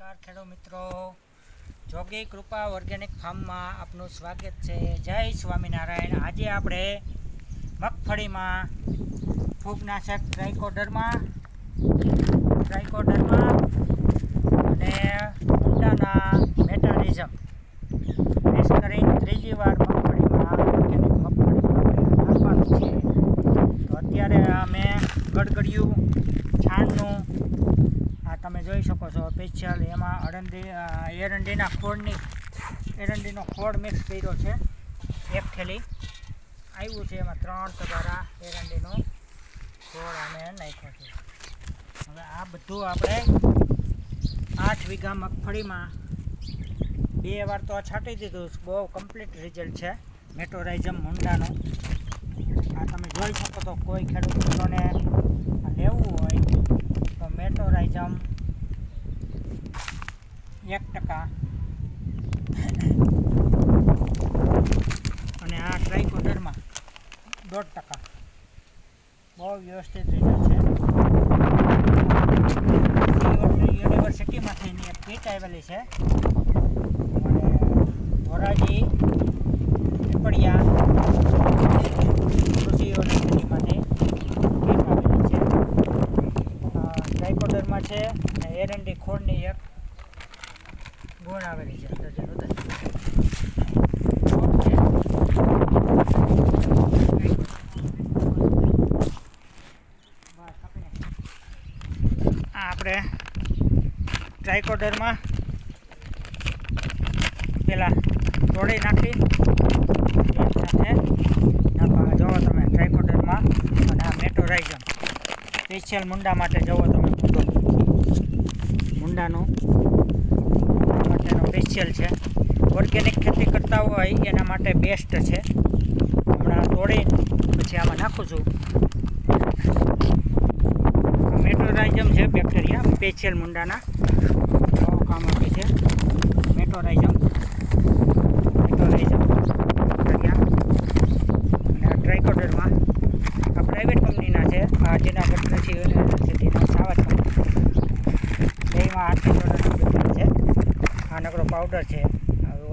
નમસ્કાર ખેડૂત મિત્રો, જોગી કૃપા ઓર્ગેનિક ફાર્મમાં આપનું સ્વાગત છે. જય સ્વામિનારાયણ. આજે આપણે મગફળીમાં ફૂગનાશક ટ્રાઇકોડર્મા અને ભૂંડાના મેટારિઝમ મિક્સ કરીને ત્રીજી વાર મગફળીમાં ઓર્ગેનિક મગફળીમાં નાખવાનું છે. તો અત્યારે અમે ગડગડિયું છાણનું તમે જોઈ શકો છો સ્પેશિયલ એમાં એરંડીનો ખોળ મિક્સ કર્યો છે. એક થેલી આવ્યું છે, એમાં 3 તગારા એરંડીનો ખોળ અમે નાખ્યો છે. હવે આ બધું આપણે 8 વીઘા મગફળીમાં 2 વાર તો છાંટી દીધું. બહુ કમ્પ્લીટ રિઝલ્ટ છે મેટોરાઇઝમ મુંડાનો. આ તમે જોઈ શકો તો કોઈ ખેડૂત મિત્રોને લેવું હોય તો મેટોરાઇઝમ 1% અને આ ટ્રાઇકોડર્મા 1.5%. બહુ વ્યવસ્થિત રિઝલ્ટ છે. યુનિવર્સિટીમાંથી એની એક કીટ આવેલી છે અને ધોરાજી પીપળિયા કૃષિ યુનિવર્સિટીમાંથી કીટ આવેલી છે. ટ્રાઇકોડર્મા છે અને એરંડી ખોળની એક ગુણ આવેલી છે. આપણે ટ્રાઇકોડર્મા પહેલાં તોડી નાખી સાથે નાખવા. જુઓ તમે ટ્રાઇકોડર્મા અને આ મેટોરાઇઝમ સ્પેશિયલ મુંડા માટે. જુઓ તમે મુંડાનું માટેનો સ્પેશિયલ છે. ઓર્ગેનિક ખેતી કરતા હોય એના માટે બેસ્ટ છે. હમણાં તોડી પછી આમાં નાખું છું. મેટોરાઇઝમ છે બેક્ટેરિયા સ્પેશિયલ મુંડાના બહુ કામ આપે છે. મેટોરાઇઝમ બેક્ટેરિયા અને ટ્રાઇકોડર્મા આ પ્રાઇવેટ કંપનીના છે. આ જુનાગઢ કૃષિ યુનિવર્સિટીના સાવજ બેમાં 8 કિલોના છે. આ નકરો પાવડર છે,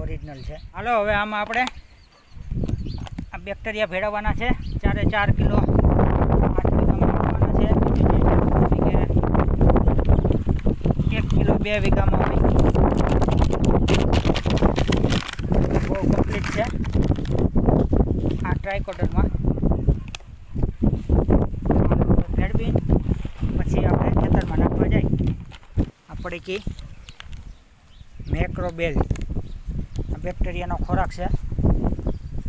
ઓરિજિનલ છે. હાલો હવે આમાં આપણે આ બેક્ટેરિયા ભેળવવાના છે. 4 કિલો 8 વીઘામાં છે. 1 કિલો 2 વીઘામાં હોય. બહુ કમ્પ્લીટ છે આ ટ્રાઇકોડર્મા. ભેળવી પછી આપણે ખેતરમાં નાખવા જાય. આ પડીકી મેક્રોબેલ આ બેક્ટેરિયાનો ખોરાક છે.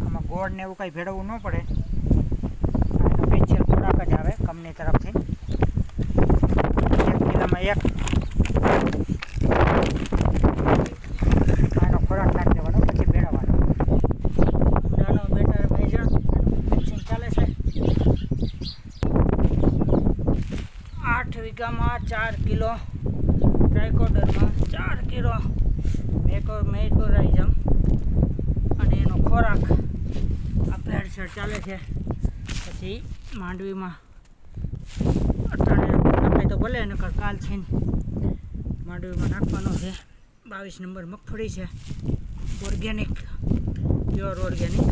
આમાં ગોળ ને એવું કંઈ ભેળવવું ન પડે. આનો સ્પેશિયલ ખોરાક જ આવે કંપની તરફથી. 1 કિલોમાં 1 આનો ખોરાક નાખી દેવાનો, પછી ભેળવવાનો. ઊંડાનો બેટર મેજર મિક્સિંગ ચાલે છે. 8 વીઘામાં 4 કિલો ટ્રાઇકોડર્મા, 4 કિલો મેટોરાઇઝમ અને એનો ખોરાક આ ભેળસેળ ચાલે છે. પછી માંડવીમાં અટાણે નાખાય તો ભલે, નકર કાલથી માંડવીમાં નાખવાનો છે. 22 નંબર મગફળી છે, ઓર્ગેનિક, પ્યોર ઓર્ગેનિક.